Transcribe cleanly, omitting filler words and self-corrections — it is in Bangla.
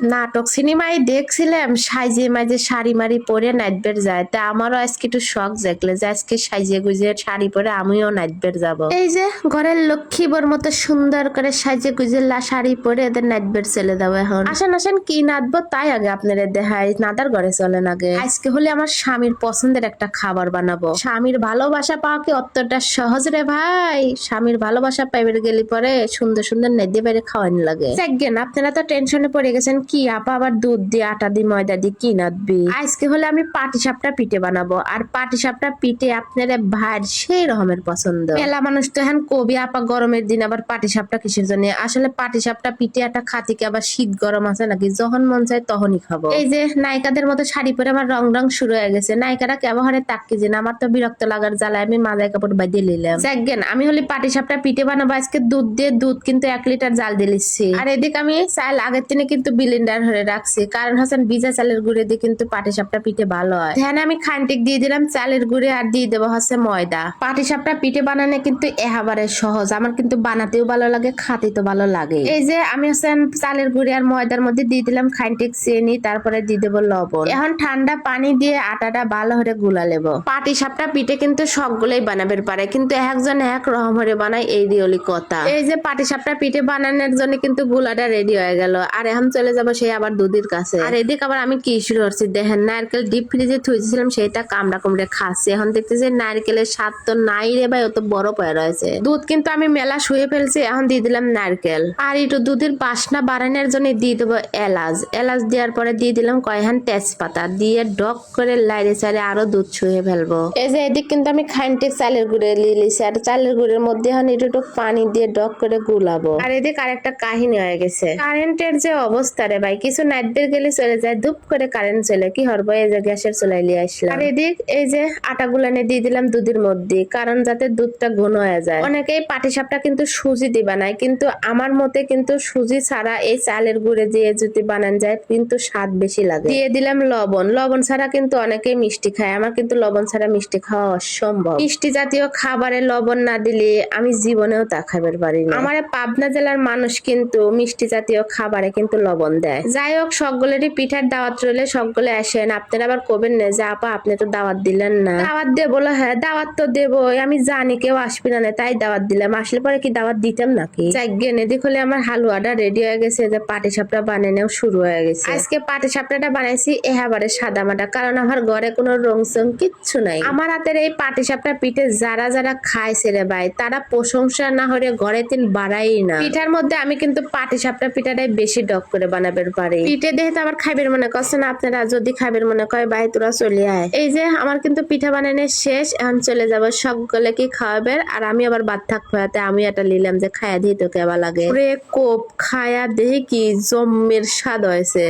নাটক সিনেমায় দেখছিলাম সাইজে মাইজে শাড়ি মারি পরে নাইট বের যায়, তা আমারও আজকে একটু শখ জাগলে যে আজকে সাইজে গুজে শাড়ি পরে আমিও নাইট বের যাবো। এই যে ঘরের লক্ষ্মী বোর মতো সুন্দর করে সাইজে গুজে শাড়ি পরে এদের নাইট বের চলে যাবো। এখন আসেন আসেন কি নাচবো তাই আগে আপনারা দেখাই, নাদার ঘরে চলেন আগে। আজকে হলে আমার স্বামীর পছন্দের একটা খাবার বানাবো। স্বামীর ভালোবাসা পাওয়া কি অতটা সহজ রে ভাই? স্বামীর ভালোবাসা পাইবে গেলে পরে সুন্দর সুন্দর নেদে বাইরে খাওয়ানি লাগে। দেখেন আপনারা তো টেনশনে পড়ে গেছেন, কি আপা আবার দুধ দিয়ে আটা দিয়ে ময়দা দিয়ে কি নাদবি। আজকে হলে আমি পাটিসাপটা পিঠে বানাবো, আর পাটিসাপটা পিঠে আপনারা ভাই সেই রকমের পছন্দ। মেলা মানুষ তো এখন কবি আপা গরমের দিন আবার পাটিসাপটা কিসের জন্য? আসলে পাটিসাপটা পিঠে একটা খাতিকে আবার শীত গরম আছে নাকি, যখন মন চায় তখনই খাবো। এই যে নায়িকাদের মতো শাড়ি পরে আমার রং রং শুরু হয়ে গেছে। নায়িকারা কেমন হারে তাক্কি যে আমার তো বিরক্ত লাগার জ্বালায় আমি মাথায় কাপড় বাঁধিয়ে নিলাম। দেখেন আমি হলে পাটিসাপটা পিঠে বানাবো আজকে। দুধ দিয়ে দুধ কিন্তু 1 লিটার জাল দিয়ে লিখছি, আর এদিকে আমি চাল আগের দিনে কিন্তু বিলিন্ডার হয়ে রাখছি, কারণ হচ্ছে ভিজা চালের গুঁড়ে দিয়ে কিন্তু পাটিসাপটা পিঠে ভালো হয়। ধ্যানে আমি খান্তিক দিয়ে দিলাম চালের গুঁড়ে, আর দিয়ে দেবো হচ্ছে ময়দা। পাটিসাপটা পিঠে বানানো কিন্তু একেবারে সহজ, আমার কিন্তু বানাতেও ভালো লাগে, খাতে তো ভালো লাগে। এই যে আমি হচ্ছে চালের গুঁড়ে আর ময়দার মধ্যে দিয়ে দিলাম খান্তিক চিনি, তারপরে দিয়ে দেবো লবণ। এখন ঠান্ডা পানি দিয়ে আটাটা ভালো করে গুলা নেব। পাটিসাপটা পিঠে কিন্তু সবগুলোই বানাবে পারে, কিন্তু একজন এক রকম করে বানায়, এই দিওলি কথা। এই যে পাটিসাপটা পিঠে বানানোর জন্য কিন্তু গুলাটা রেডি হয়ে গেল, আর এখন চলে যাবো সেই আবার দুধের কাছে। আর এদিকে আবার আমি কি শুরু করছি দেখেন, নারকেল ডিপ ফ্রিজে থুইছিলাম সেটা কামড়া কুমড়ে খাচ্ছি। এখন দেখতেছি নারকেলের স্বাদ তো নাই রে ভাই, অত বড় পয়ে রয়েছে। দুধ কিন্তু আমি মেলা শুয়ে ফেলছি, এখন দিয়ে দিলাম নারকেল, আর একটু দুধের বাসনা বাড়ানোর জন্য দিয়ে দেবো এলাচ। এলাচ দেওয়ার পরে দিয়ে দিলাম কয়হান তেজপাতা, দিয়ে ডক করে লাইরে চাইরে আরো দুধ শুয়ে ফেলবো। এই যে এদিক কিন্তু আমি খান্তিক চালের গুঁড়ে লিয়েছি, আর চালের গুঁড়ের মধ্যে এখন একটু পানি দিয়ে ডক করে গুলাবো। আর এদিক আরেকটা কাহিনী হয়ে গেছে, কারেন্টের যে অবস্থা রে ভাই, কিছু নাইট বের গেলে চলে যায়, ধুপ করে কারেন্ট চলে, কি হরবো এই যে গ্যাসের চুলাই লিয়ে আসলাম। আর এদিক এই যে আটা গুলানে দিয়ে দিলাম দুধের মধ্যে, কারণ যাতে দুধটা ঘন হয়ে যায়। অনেকেই পাটিসাপটা কিন্তু সুজি দিয়ে বানায়, কিন্তু আমার মতে কিন্তু সুজি ছাড়া এই চালের গুঁড়ে দিয়ে যদি বানান যায় কিন্তু স্বাদ বেশি লাগে। দিয়ে দিলাম লবণ। লবণ ছাড়া কিন্তু অনেকেই মিষ্টি খায়, আমার কিন্তু লবণ ছাড়া মিষ্টি খাওয়া অসম্ভব। মিষ্টি জাতীয় খাবারে লবণ না দিলে আমি জীবনেও তা খাবার পারি না। আমার পাবনা জেলার মানুষ কিন্তু মিষ্টি জাতীয় খাবারে কিন্তু লবণ দেয়। যাই হোক, সকলেরই পিঠার দাওয়াত রইলে সকলে আসেন। আপনারা আবার কবেন না যে আপা আপনি তো দাওয়াত দিলেন না। দাওয়াত দেব বলো, হ্যাঁ দাওয়াত তো দেবো, আমি জানি কেউ আসবি না তাই দাওয়াত দিলাম, আসলে পরে কি দাওয়াত দিতাম নাকি। যাই এদিক হলে আমার হালুয়াটা রেডি হয়ে গেছে, যে পাটিসাপটা বানানো শুরু হয়ে গেছে। আজকে পাটিসাপটাটা বানাইছি একেবারে সাদা মাটা, কারণ আমার ঘরে কোনো রং চং কিচ্ছু নাই। আমার হাতের এই পাটিসাপটা পিঠে যারা যারা খাইছে রে ভাই, তারা প্রশংসা না হলে ঘরে তিন বাড়াই না। পিঠার মধ্যে আমি কিন্তু পাটিসাপটা পিঠাটাই বেশি ডক করে বানাবে পারি। পিঠে দেখে তো আমার খাইবের মনে করছে না, আপনারা যদি খাইবের মনে করে ভাই তোরা চলে আয়। এই যে আমার কিন্তু পিঠা বানানো শেষ, এখন চলে যাব সকলে কি খাওয়াবে, আর আমি আবার ভাত থাক খাওয়াতে আমি এটা নিলাম যে খায়া দিই তো কেবা লাগে। কোপ খায়া দেখি কি জম্মের স্বাদ হয়েছে।